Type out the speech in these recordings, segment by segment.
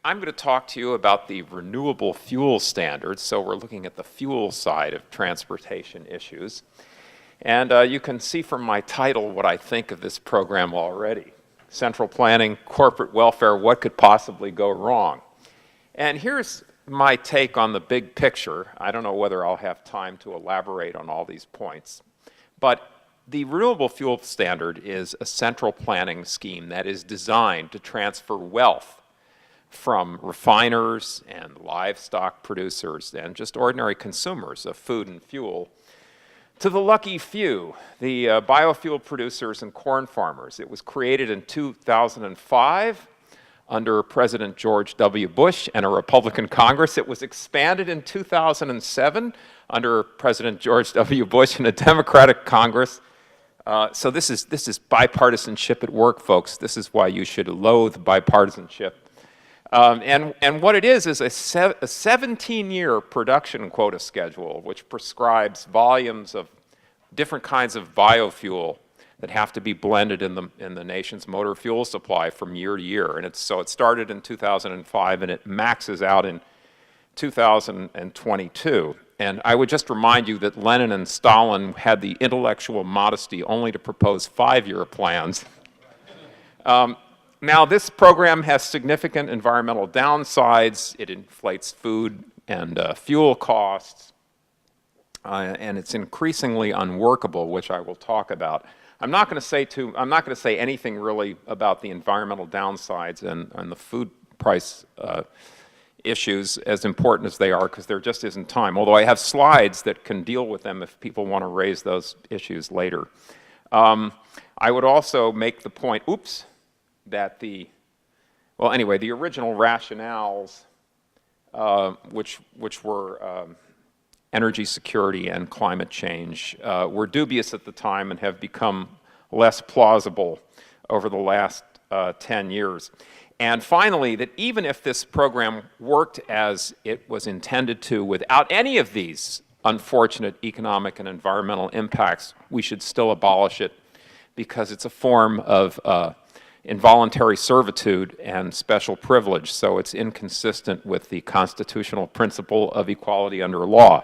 I'm going to talk to you about the renewable fuel standards. So we're looking at the fuel side of transportation issues. And you can see from my title what I think of this program already. Central planning, corporate welfare, what could possibly go wrong? And here's my take on the big picture. I don't know whether I'll have time to elaborate on all these points. But the renewable fuel standard is a central planning scheme that is designed to transfer wealth from refiners and livestock producers and just ordinary consumers of food and fuel to the lucky few, the biofuel producers and corn farmers. It was created in 2005 under President George W. Bush and a Republican Congress. It was expanded in 2007 under President George W. Bush and a Democratic Congress. So this is bipartisanship at work, folks. This is why you should loathe bipartisanship. And what it is a 17-year production quota schedule which prescribes volumes of different kinds of biofuel that have to be blended in the nation's motor fuel supply from year to year. And so it started in 2005 and it maxes out in 2022. And I would just remind you that Lenin and Stalin had the intellectual modesty only to propose 5-year plans. Now, this program has significant environmental downsides. It inflates food and fuel costs, and it's increasingly unworkable, which I will talk about. I'm not going to say anything really about the environmental downsides and the food price issues, as important as they are, because there just isn't time. Although I have slides that can deal with them if people want to raise those issues later. I would also make the point, that the original rationales, which were energy security and climate change, were dubious at the time and have become less plausible over the last 10 years. And finally, that even if this program worked as it was intended to without any of these unfortunate economic and environmental impacts, we should still abolish it because it's a form of involuntary servitude and special privilege, so it's inconsistent with the constitutional principle of equality under law.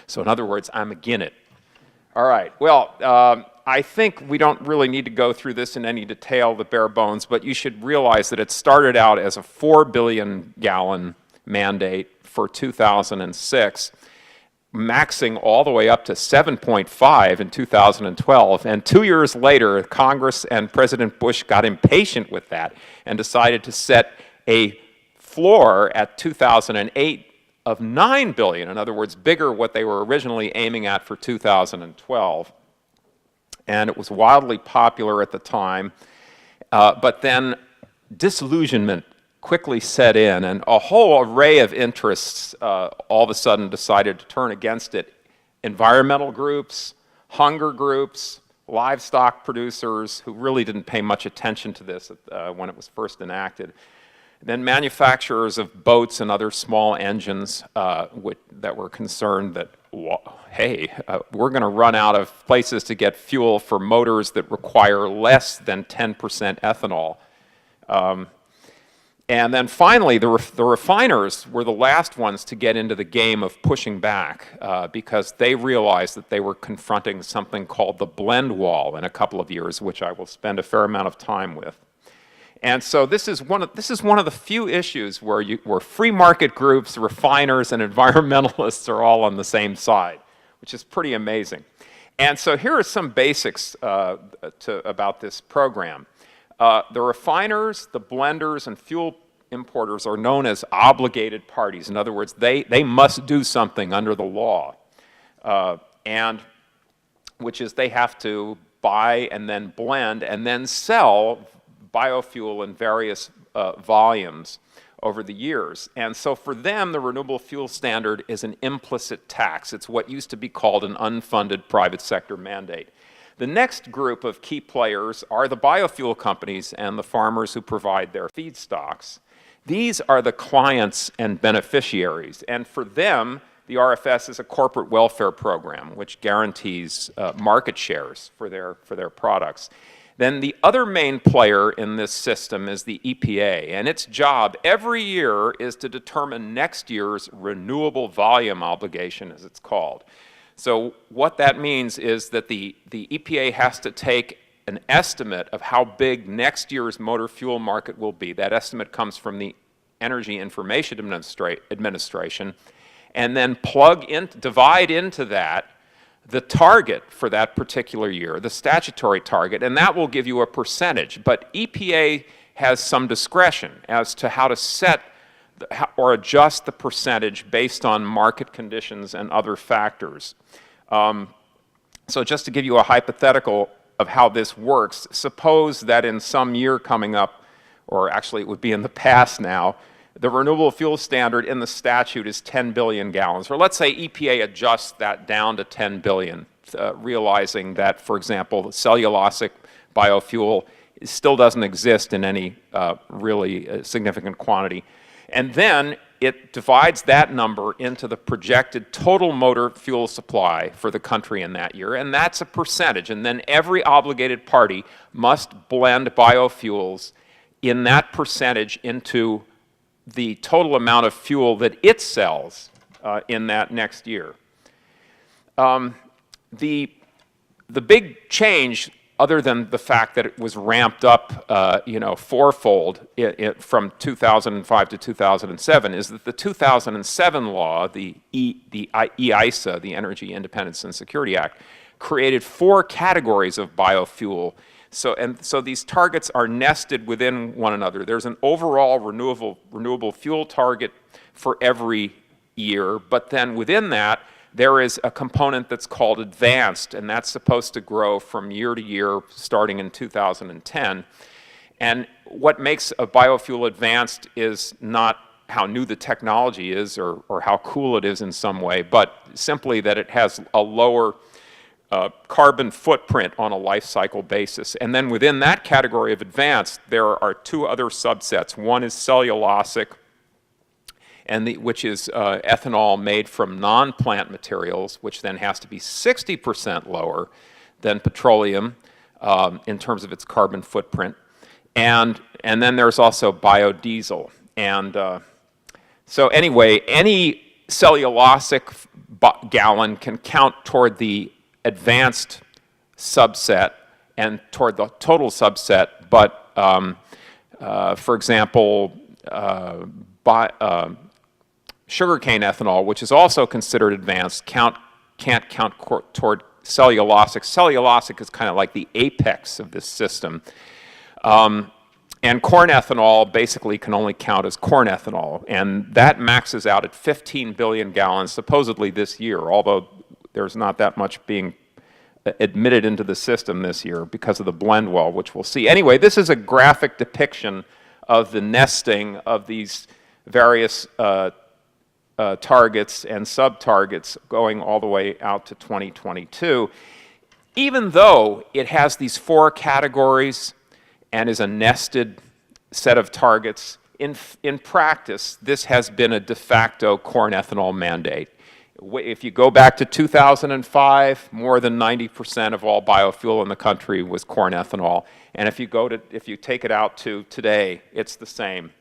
So in other words, I'm against it. All right, well, I think we don't really need to go through this in any detail, the bare bones, but you should realize that it started out as a 4 billion gallon mandate for 2006, maxing all the way up to 7.5 in 2012. And 2 years later, Congress and President Bush got impatient with that and decided to set a floor at 2008 of 9 billion, in other words, bigger what they were originally aiming at for 2012. And it was wildly popular at the time, but then disillusionment quickly set in, and a whole array of interests all of a sudden decided to turn against it. Environmental groups, hunger groups, livestock producers who really didn't pay much attention to this when it was first enacted. Then manufacturers of boats and other small engines that were concerned that, hey, we're going to run out of places to get fuel for motors that require less than 10% ethanol. And then finally, the refiners were the last ones to get into the game of pushing back because they realized that they were confronting something called the blend wall in a couple of years, which I will spend a fair amount of time with. And so this is one of the few issues where free market groups, refiners, and environmentalists are all on the same side, which is pretty amazing. And so here are some basics about this program. The refiners, the blenders, and fuel importers are known as obligated parties. In other words, they must do something under the law, and which is they have to buy and then blend and then sell biofuel in various volumes over the years. And so for them, the renewable fuel standard is an implicit tax. It's what used to be called an unfunded private sector mandate. The next group of key players are the biofuel companies and the farmers who provide their feedstocks. These are the clients and beneficiaries, and for them, the RFS is a corporate welfare program which guarantees market shares for their products. Then the other main player in this system is the EPA, and its job every year is to determine next year's renewable volume obligation, as it's called. So what that means is that the EPA has to take an estimate of how big next year's motor fuel market will be. That estimate comes from the Energy Information Administration, and then divide into that the target for that particular year, the statutory target, and that will give you a percentage. But EPA has some discretion as to how to set or adjust the percentage based on market conditions and other factors. So just to give you a hypothetical of how this works, suppose that in some year coming up, or actually it would be in the past now, the renewable fuel standard in the statute is 10 billion gallons. Or let's say EPA adjusts that down to 10 billion, realizing that, for example, cellulosic biofuel still doesn't exist in any really significant quantity. And then it divides that number into the projected total motor fuel supply for the country in that year, and that's a percentage. And then every obligated party must blend biofuels in that percentage into the total amount of fuel that it sells in that next year. The big change, other than the fact that it was ramped up, fourfold from 2005 to 2007, is that the 2007 law, the EISA, the Energy Independence and Security Act, created 4 categories of biofuel. So these targets are nested within one another. There's an overall renewable fuel target for every year, but then within that, there is a component that's called advanced, and that's supposed to grow from year to year starting in 2010. And what makes a biofuel advanced is not how new the technology is or how cool it is in some way, but simply that it has a lower carbon footprint on a life cycle basis. And then within that category of advanced, there are 2 other subsets. One is cellulosic, which is ethanol made from non-plant materials, which then has to be 60% lower than petroleum in terms of its carbon footprint. And then there's also biodiesel. And so anyway, any cellulosic gallon can count toward the advanced subset and toward the total subset, but for example, sugarcane ethanol, which is also considered advanced, can't count toward cellulosic. Cellulosic is kind of like the apex of this system. And corn ethanol basically can only count as corn ethanol, and that maxes out at 15 billion gallons supposedly this year, although there's not that much being admitted into the system this year because of the blend well, which we'll see. Anyway, this is a graphic depiction of the nesting of these various targets and sub-targets going all the way out to 2022. Even though it has these 4 categories and is a nested set of targets, in practice, this has been a de facto corn ethanol mandate. If you go back to 2005, more than 90% of all biofuel in the country was corn ethanol. And if you take it out to today, it's the same.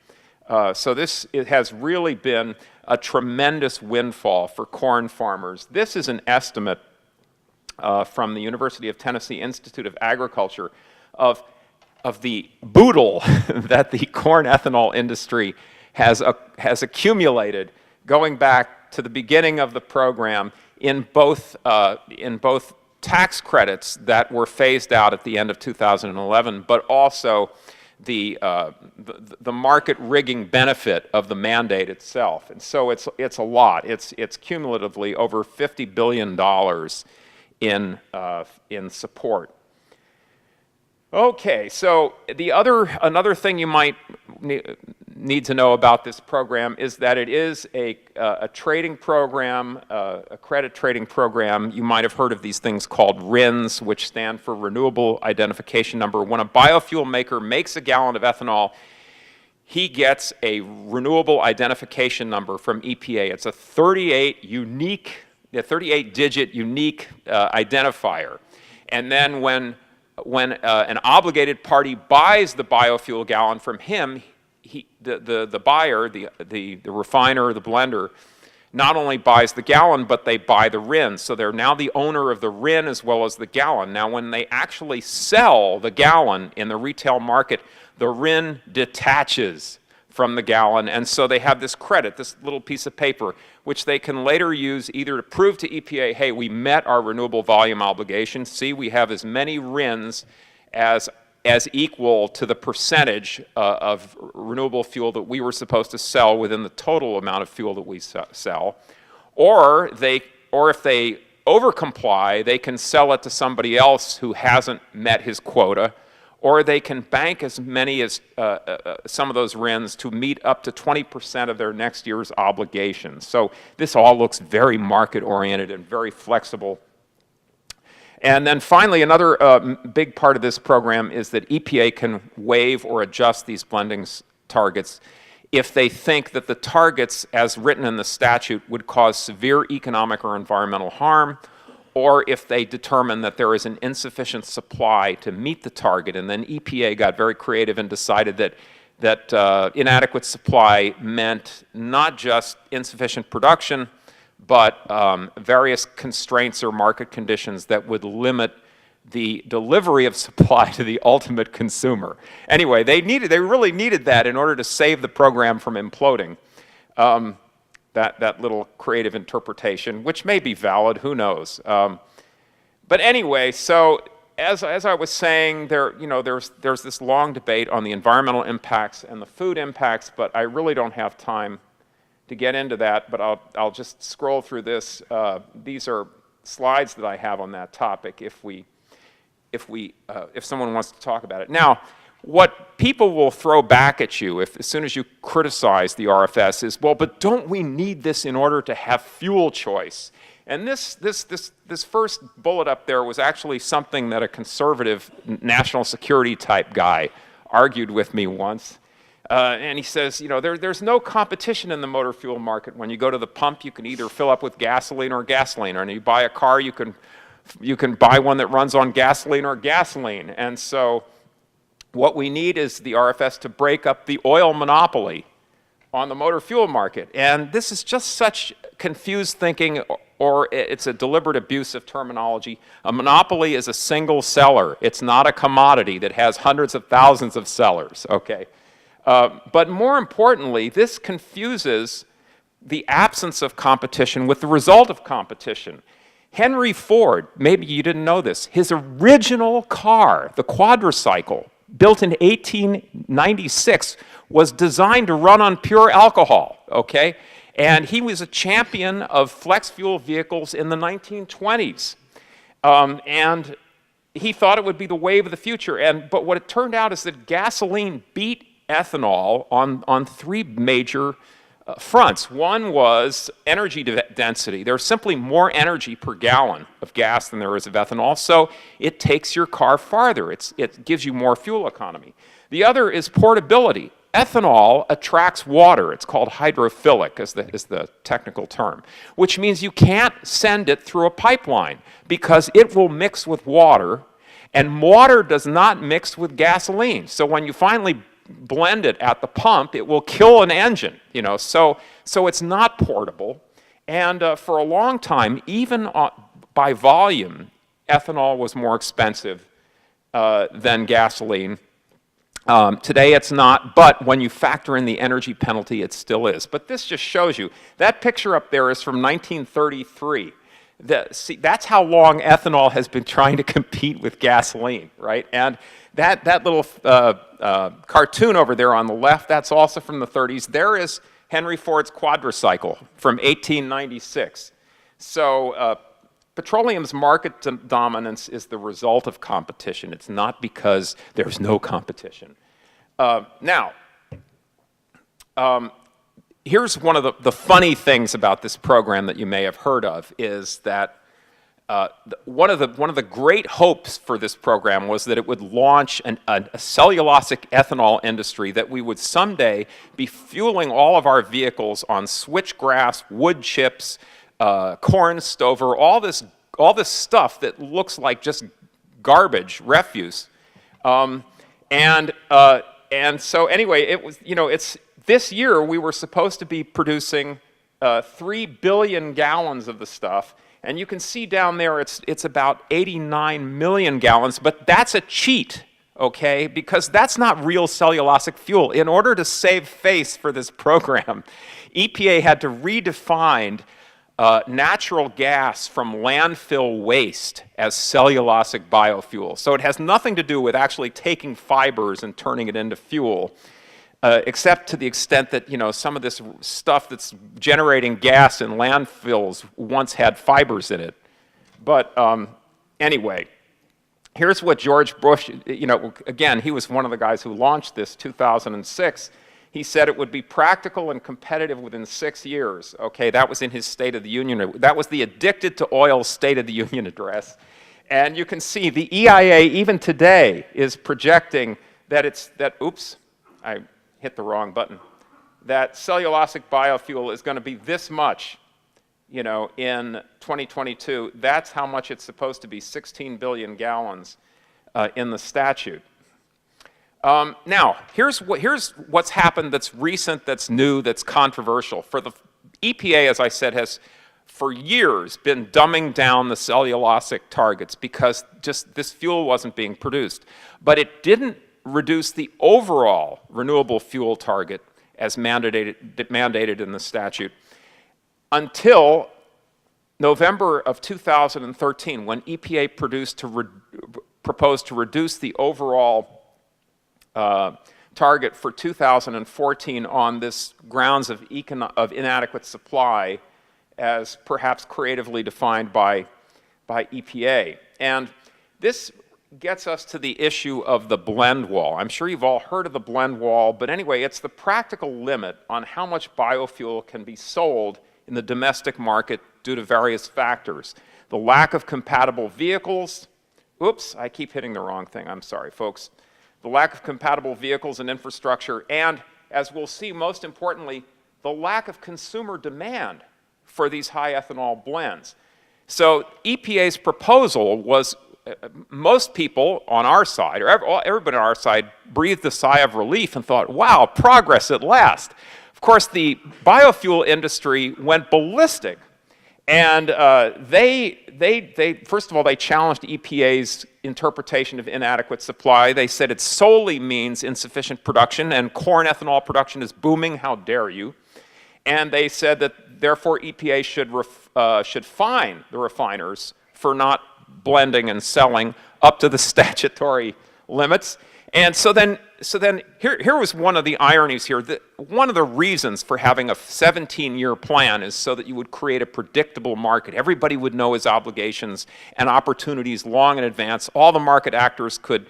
So it has really been a tremendous windfall for corn farmers. This is an estimate from the University of Tennessee Institute of Agriculture of the boodle that the corn ethanol industry has accumulated going back to the beginning of the program in both tax credits that were phased out at the end of 2011, but also the market rigging benefit of the mandate itself. And so it's a lot. It's cumulatively over $50 billion in support. Okay, so another thing you might need to know about this program is that it is a trading program, a credit trading program. You might have heard of these things called RINs, which stand for Renewable Identification Number. When a biofuel maker makes a gallon of ethanol, he gets a renewable identification number from EPA. It's a 38-digit unique identifier. And then when an obligated party buys the biofuel gallon from him, the buyer, the refiner, the blender, not only buys the gallon, but they buy the RIN. So they're now the owner of the RIN as well as the gallon. Now, when they actually sell the gallon in the retail market, the RIN detaches from the gallon, and so they have this credit, this little piece of paper, which they can later use either to prove to EPA, hey, we met our renewable volume obligation. See, we have as many RINs as equal to the percentage of renewable fuel that we were supposed to sell within the total amount of fuel that we sell. Or if they overcomply, they can sell it to somebody else who hasn't met his quota, or they can bank as many as some of those RINs to meet up to 20% of their next year's obligations. So this all looks very market-oriented and very flexible. And then finally, another big part of this program is that EPA can waive or adjust these blending targets if they think that the targets, as written in the statute, would cause severe economic or environmental harm, or if they determine that there is an insufficient supply to meet the target. And then EPA got very creative and decided that inadequate supply meant not just insufficient production, but various constraints or market conditions that would limit the delivery of supply to the ultimate consumer. Anyway, they really needed that in order to save the program from imploding. That little creative interpretation, which may be valid, who knows. But anyway, so as I was saying, there's this long debate on the environmental impacts and the food impacts, but I really don't have time to get into that, but I'll just scroll through this. These are slides that I have on that topic if someone wants to talk about it. Now, what people will throw back at you as soon as you criticize the RFS is, well, but don't we need this in order to have fuel choice? And this first bullet up there was actually something that a conservative national security type guy argued with me once. And he says, there's no competition in the motor fuel market. When you go to the pump, you can either fill up with gasoline or gasoline. Or when you buy a car, you can buy one that runs on gasoline or gasoline. And so what we need is the RFS to break up the oil monopoly on the motor fuel market. And this is just such confused thinking, or it's a deliberate abuse of terminology. A monopoly is a single seller. It's not a commodity that has hundreds of thousands of sellers, okay? But more importantly, this confuses the absence of competition with the result of competition. Henry Ford, maybe you didn't know this, his original car, the quadricycle, built in 1896, was designed to run on pure alcohol, okay? And he was a champion of flex fuel vehicles in the 1920s. And he thought it would be the wave of the future. But what it turned out is that gasoline beat ethanol on three major fronts. One was energy density. There's simply more energy per gallon of gas than there is of ethanol, so it takes your car farther. It gives you more fuel economy. The other is portability. Ethanol attracts water. It's called hydrophilic, is the technical term, which means you can't send it through a pipeline because it will mix with water, and water does not mix with gasoline. So when you finally blend it at the pump, it will kill an engine, so it's not portable. And for a long time, even by volume, ethanol was more expensive than gasoline. Today it's not, but when you factor in the energy penalty, it still is. But this just shows you, that picture up there is from 1933. See, that's how long ethanol has been trying to compete with gasoline, right? And that little cartoon over there on the left, that's also from the 30s. There is Henry Ford's quadricycle from 1896. So petroleum's market dominance is the result of competition. It's not because there's no competition. Now, here's one of the funny things about this program that you may have heard of, is that one of the great hopes for this program was that it would launch a cellulosic ethanol industry, that we would someday be fueling all of our vehicles on switchgrass, wood chips, corn stover, all this stuff that looks like just garbage, refuse. And so anyway, it was, this year we were supposed to be producing 3 billion gallons of the stuff. And you can see down there it's about 89 million gallons, but that's a cheat, okay? Because that's not real cellulosic fuel. In order to save face for this program, EPA had to redefine natural gas from landfill waste as cellulosic biofuel. So it has nothing to do with actually taking fibers and turning it into fuel. Except to the extent that, some of this stuff that's generating gas in landfills once had fibers in it. But anyway, here's what George Bush, again, he was one of the guys who launched this 2006. He said it would be practical and competitive within 6 years. Okay, that was in his State of the Union. That was the Addicted to Oil State of the Union address. And you can see the EIA, even today, is projecting that oops, I hit the wrong button, that cellulosic biofuel is going to be this much, in 2022. That's how much it's supposed to be, 16 billion gallons in the statute. Now, here's what's happened that's recent, that's new, that's controversial. For the EPA, as I said, has for years been dumbing down the cellulosic targets because just this fuel wasn't being produced. But it didn't reduce the overall renewable fuel target as mandated in the statute until November of 2013, when EPA proposed to reduce the overall target for 2014 on this grounds of inadequate supply, as perhaps creatively defined by EPA. And this gets us to the issue of the blend wall. I'm sure you've all heard of the blend wall, but anyway, it's the practical limit on how much biofuel can be sold in the domestic market due to various factors. The lack of compatible vehicles, oops, I keep hitting the wrong thing, I'm sorry, folks. The lack of compatible vehicles and infrastructure, and as we'll see, most importantly, the lack of consumer demand for these high ethanol blends. So EPA's proposal was, most people on our side, or everybody on our side, breathed a sigh of relief and thought, wow, progress at last. Of course, the biofuel industry went ballistic. And first of all, they challenged EPA's interpretation of inadequate supply. They said it solely means insufficient production, and corn ethanol production is booming, how dare you. And they said that, therefore, EPA should fine the refiners for not blending and selling up to the statutory limits. And so then here was one of the ironies here. One of the reasons for having a 17-year plan is so that you would create a predictable market. Everybody would know his obligations and opportunities long in advance. All the market actors could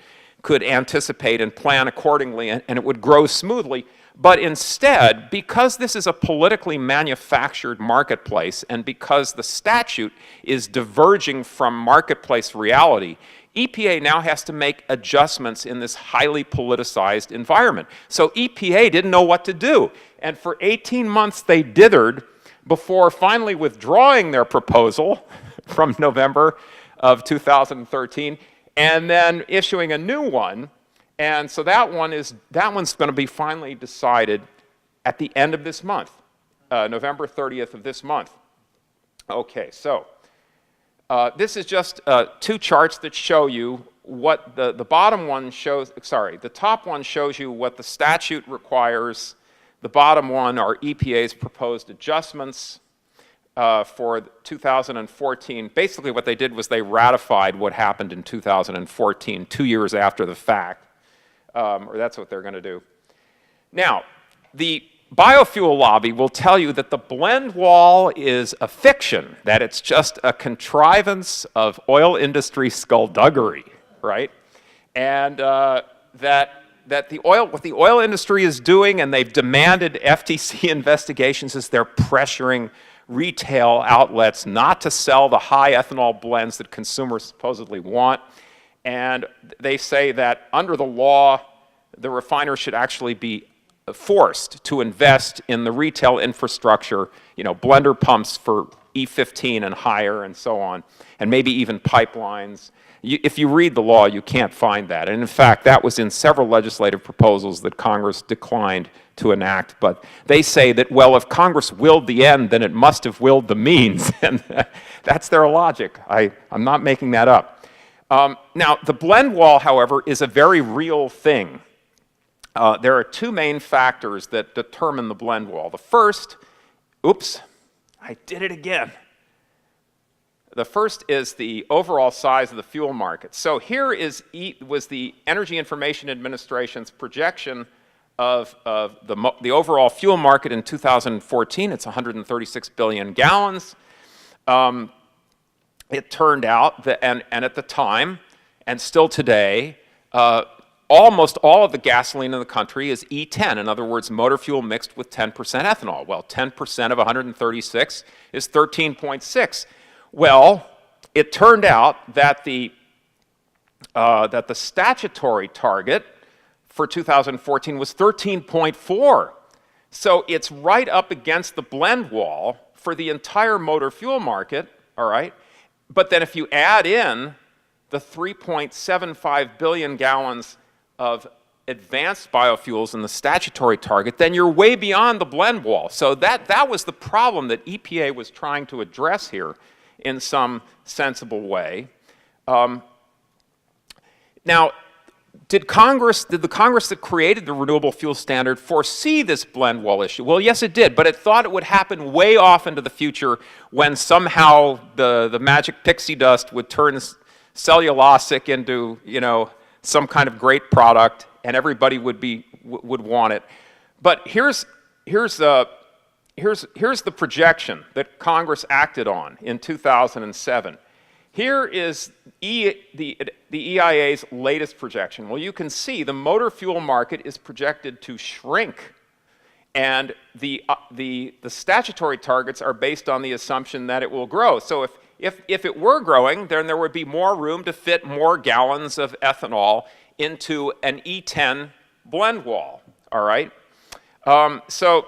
anticipate and plan accordingly, and it would grow smoothly. But instead, because this is a politically manufactured marketplace and because the statute is diverging from marketplace reality, EPA now has to make adjustments in this highly politicized environment. So EPA didn't know what to do. And for 18 months they dithered before finally withdrawing their proposal from November of 2013 and then issuing a new one. And so that one's going to be finally decided at the end of this month, November 30th of this month. Okay, so this is just two charts that show you what the bottom one shows, sorry, the top one shows you what the statute requires. The bottom one are EPA's proposed adjustments for 2014. Basically what they did was they ratified what happened in 2014, 2 years after the fact. Or that's what they're going to do. Now, the biofuel lobby will tell you that the blend wall is a fiction, that it's just a contrivance of oil industry skullduggery, right? And that what the oil industry is doing, and they've demanded FTC investigations, is they're pressuring retail outlets not to sell the high ethanol blends that consumers supposedly want. And they say that under the law, the refiners should actually be forced to invest in the retail infrastructure, blender pumps for E15 and higher and so on, and maybe even pipelines. If you read the law, you can't find that. And in fact, that was in several legislative proposals that Congress declined to enact. But they say that, well, if Congress willed the end, then it must have willed the means. And that's their logic. I'm not making that up. Now, the blend wall, however, is a very real thing. There are two main factors that determine the blend wall. The first, oops, I did it again. The first is the overall size of the fuel market. So here was the Energy Information Administration's projection of the overall fuel market in 2014. It's 136 billion gallons. It turned out that, and at the time, and still today, almost all of the gasoline in the country is E10. In other words, motor fuel mixed with 10% ethanol. Well, 10% of 136 is 13.6. Well, it turned out that the statutory target for 2014 was 13.4. So it's right up against the blend wall for the entire motor fuel market, all right? But then if you add in the 3.75 billion gallons of advanced biofuels in the statutory target, then you're way beyond the blend wall. So that was the problem that EPA was trying to address here in some sensible way. Now, did the Congress that created the Renewable Fuel Standard foresee this blend wall issue? Well, yes, it did, but it thought it would happen way off into the future when somehow the magic pixie dust would turn cellulosic into, some kind of great product, and everybody would want it. But here's the projection that Congress acted on in 2007. Here is the EIA's latest projection. Well, you can see the motor fuel market is projected to shrink, and the statutory targets are based on the assumption that it will grow. So if it were growing, then there would be more room to fit more gallons of ethanol into an E10 blend wall, all right? So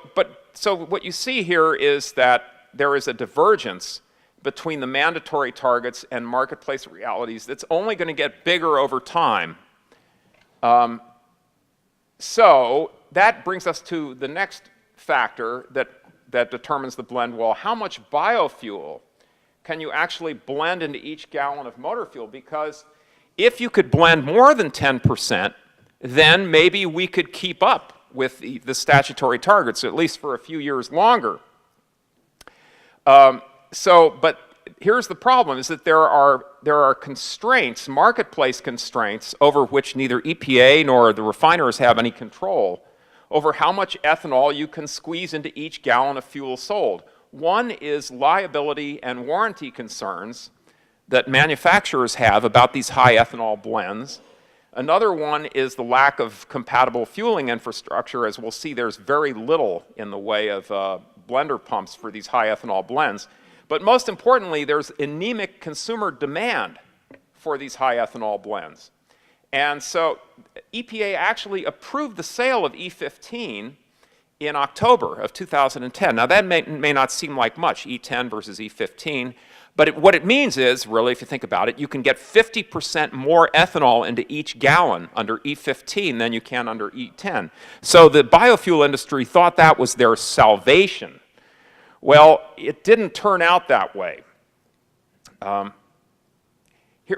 what you see here is that there is a divergence between the mandatory targets and marketplace realities that's only going to get bigger over time. So that brings us to the next factor that determines the blend wall. How much biofuel can you actually blend into each gallon of motor fuel? Because if you could blend more than 10%, then maybe we could keep up with the statutory targets, at least for a few years longer. But here's the problem, is that there are constraints, marketplace constraints, over which neither EPA nor the refiners have any control over how much ethanol you can squeeze into each gallon of fuel sold. One is liability and warranty concerns that manufacturers have about these high ethanol blends. Another one is the lack of compatible fueling infrastructure. As we'll see, there's very little in the way of blender pumps for these high ethanol blends. But most importantly, there's anemic consumer demand for these high ethanol blends. And so EPA actually approved the sale of E15 in October of 2010. Now that may not seem like much, E10 versus E15, but what it means is, really, if you think about it, you can get 50% more ethanol into each gallon under E15 than you can under E10. So the biofuel industry thought that was their salvation. Well, it didn't turn out that way.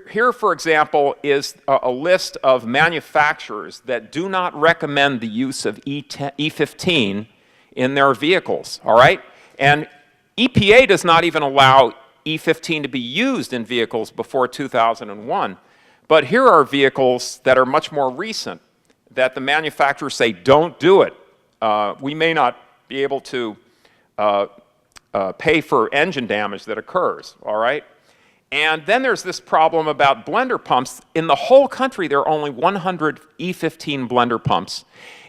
Here, for example, is a list of manufacturers that do not recommend the use of E15 in their vehicles, all right? And EPA does not even allow E15 to be used in vehicles before 2001. But here are vehicles that are much more recent that the manufacturers say, don't do it. We may not be able to pay for engine damage that occurs, all right? And then there's this problem about blender pumps. In the whole country, there are only 100 E15 blender pumps.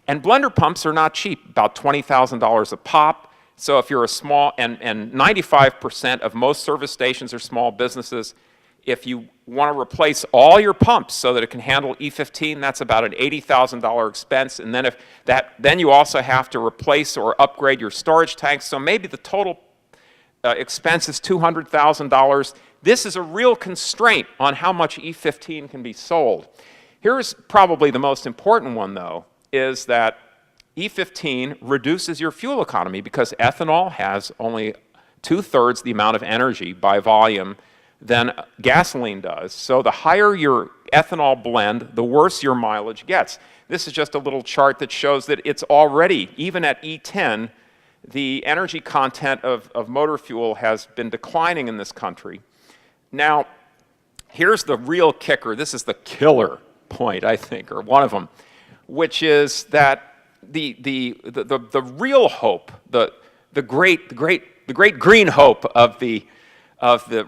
And blender pumps are not cheap, about $20,000 a pop. So if you're a small, and 95% of most service stations are small businesses, if you want to replace all your pumps so that it can handle E15, that's about an $80,000 expense. And then then you also have to replace or upgrade your storage tanks. So maybe the total expense is $200,000. This is a real constraint on how much E15 can be sold. Here's probably the most important one, though, is that E15 reduces your fuel economy because ethanol has only 2/3 the amount of energy by volume than gasoline does. So the higher your ethanol blend, the worse your mileage gets. This is just a little chart that shows that it's already, even at E10, the energy content of motor fuel has been declining in this country. Now, here's the real kicker. This is the killer point, I think, or one of them, which is that the real hope, the great green hope of the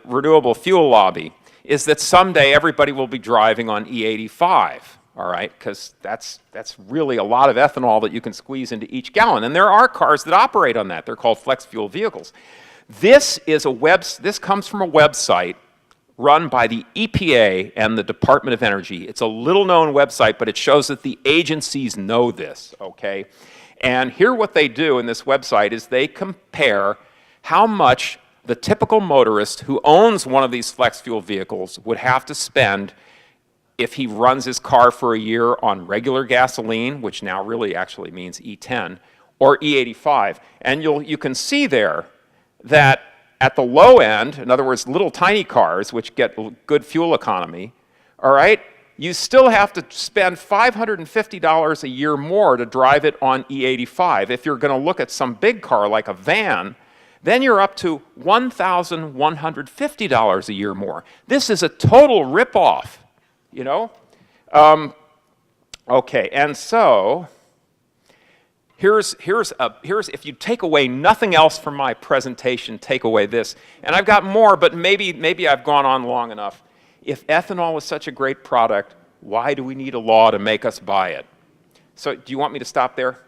renewable fuel lobby is that someday everybody will be driving on E85, all right? Because that's really a lot of ethanol that you can squeeze into each gallon. And there are cars that operate on that. They're called flex fuel vehicles. This comes from a website run by the EPA and the Department of Energy. It's a little-known website, but it shows that the agencies know this, okay? And here what they do in this website is they compare how much the typical motorist who owns one of these flex fuel vehicles would have to spend if he runs his car for a year on regular gasoline, which now really actually means E10, or E85. And you can see there that at the low end, in other words, little tiny cars, which get good fuel economy, all right, you still have to spend $550 a year more to drive it on E85. If you're going to look at some big car like a van, then you're up to $1,150 a year more. This is a total ripoff, you know? Okay, and so here's if you take away nothing else from my presentation, take away this. And I've got more, but maybe I've gone on long enough. If ethanol is such a great product, why do we need a law to make us buy it? So do you want me to stop there?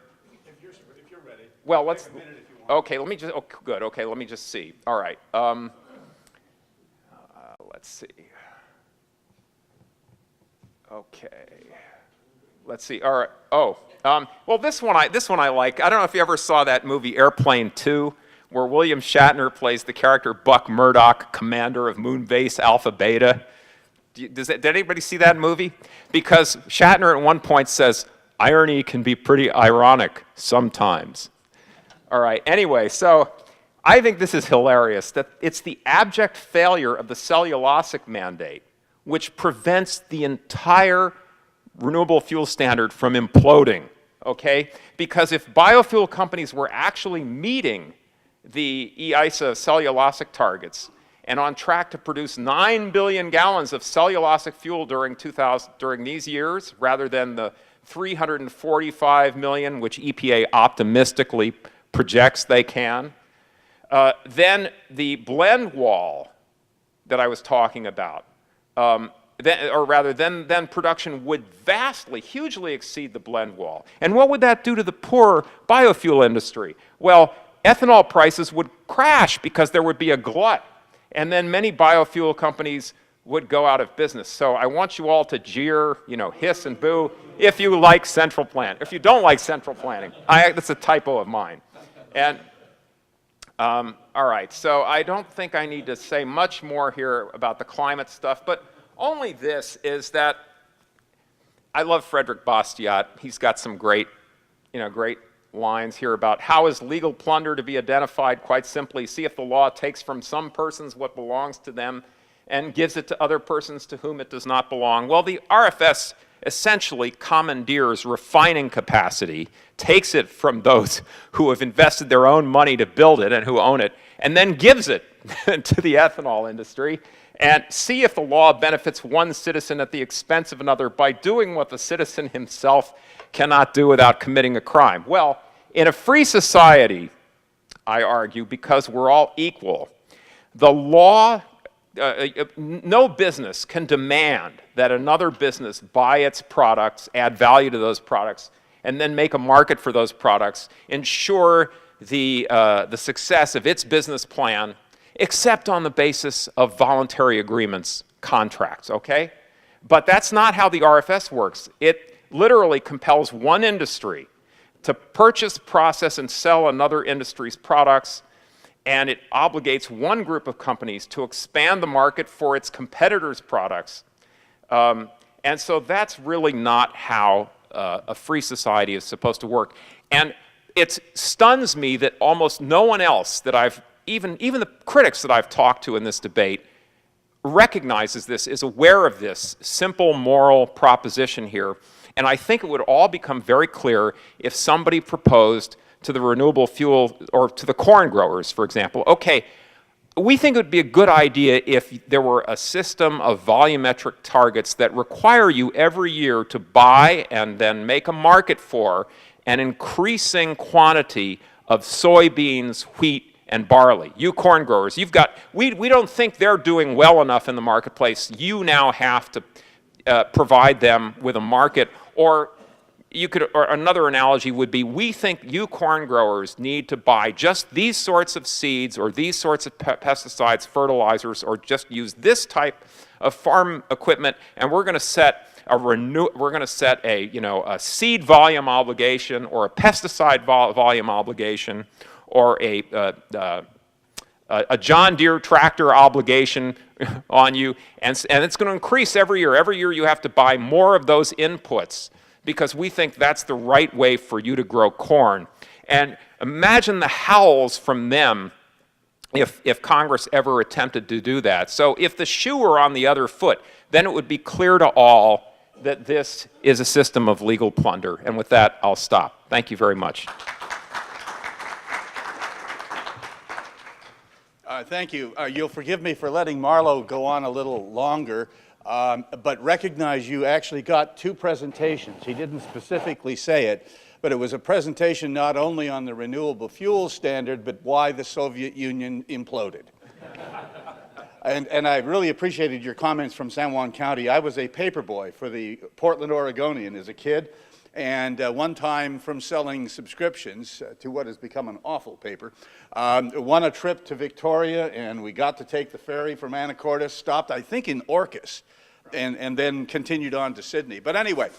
If you're ready. Well, let's. Take a minute if you want. Okay, let me just. Oh, good. Okay, let me just see. All right. Let's see. Okay. Let's see. All right. Oh. Well, this one I like. I don't know if you ever saw that movie Airplane 2, where William Shatner plays the character Buck Murdoch, commander of Moon Base Alpha Beta. Did anybody see that movie? Because Shatner at one point says, irony can be pretty ironic sometimes. All right, anyway, so I think this is hilarious, that it's the abject failure of the cellulosic mandate which prevents the entire renewable fuel standard from imploding, okay? Because if biofuel companies were actually meeting the EISA cellulosic targets and on track to produce 9 billion gallons of cellulosic fuel during these years, rather than the 345 million, which EPA optimistically projects they can, then the blend wall that I was talking about, then production would vastly, hugely exceed the blend wall. And what would that do to the poor biofuel industry? Well, ethanol prices would crash because there would be a glut. And then many biofuel companies would go out of business. So I want you all to jeer, hiss and boo if you like central planning. If you don't like central planning, that's a typo of mine. And all right, so I don't think I need to say much more here about the climate stuff, but only this is that I love Frederick Bastiat. He's got some great lines here about how is legal plunder to be identified. Quite simply, see if the law takes from some persons what belongs to them and gives it to other persons to whom it does not belong. Well, the RFS essentially commandeers refining capacity, takes it from those who have invested their own money to build it and who own it, and then gives it to the ethanol industry. And see if the law benefits one citizen at the expense of another by doing what the citizen himself cannot do without committing a crime. Well, in a free society, I argue, because we're all equal, the law, no business can demand that another business buy its products, add value to those products, and then make a market for those products, ensure the success of its business plan except on the basis of voluntary agreements, contracts, okay? But that's not how the RFS works. It literally compels one industry to purchase, process, and sell another industry's products, and it obligates one group of companies to expand the market for its competitors' products. And so that's really not how a free society is supposed to work. And it stuns me that almost no one else that even the critics that I've talked to in this debate recognizes this, is aware of this simple moral proposition here. And I think it would all become very clear if somebody proposed to the renewable fuel, or to the corn growers, for example, okay, we think it would be a good idea if there were a system of volumetric targets that require you every year to buy and then make a market for an increasing quantity of soybeans, wheat, and barley. You corn growers, we don't think they're doing well enough in the marketplace. You now have to provide them with a market. Or another analogy would be, we think you corn growers need to buy just these sorts of seeds or these sorts of pesticides, fertilizers, or just use this type of farm equipment, and we're going to set a seed volume obligation, or a pesticide volume obligation, or a John Deere tractor obligation on you, and it's going to increase every year. Every year you have to buy more of those inputs because we think that's the right way for you to grow corn. And imagine the howls from them if Congress ever attempted to do that. So if the shoe were on the other foot, then it would be clear to all that this is a system of legal plunder. And with that, I'll stop. Thank you very much. Thank you. You'll forgive me for letting Marlo go on a little longer, but recognize you actually got two presentations. He didn't specifically say it, but it was a presentation not only on the renewable fuel standard, but why the Soviet Union imploded. And I really appreciated your comments from San Juan County. I was a paperboy for the Portland Oregonian as a kid, and one time from selling subscriptions to what has become an awful paper, won a trip to Victoria, and we got to take the ferry from Anacortes, stopped, I think, in Orcas, and then continued on to Sydney. But anyway,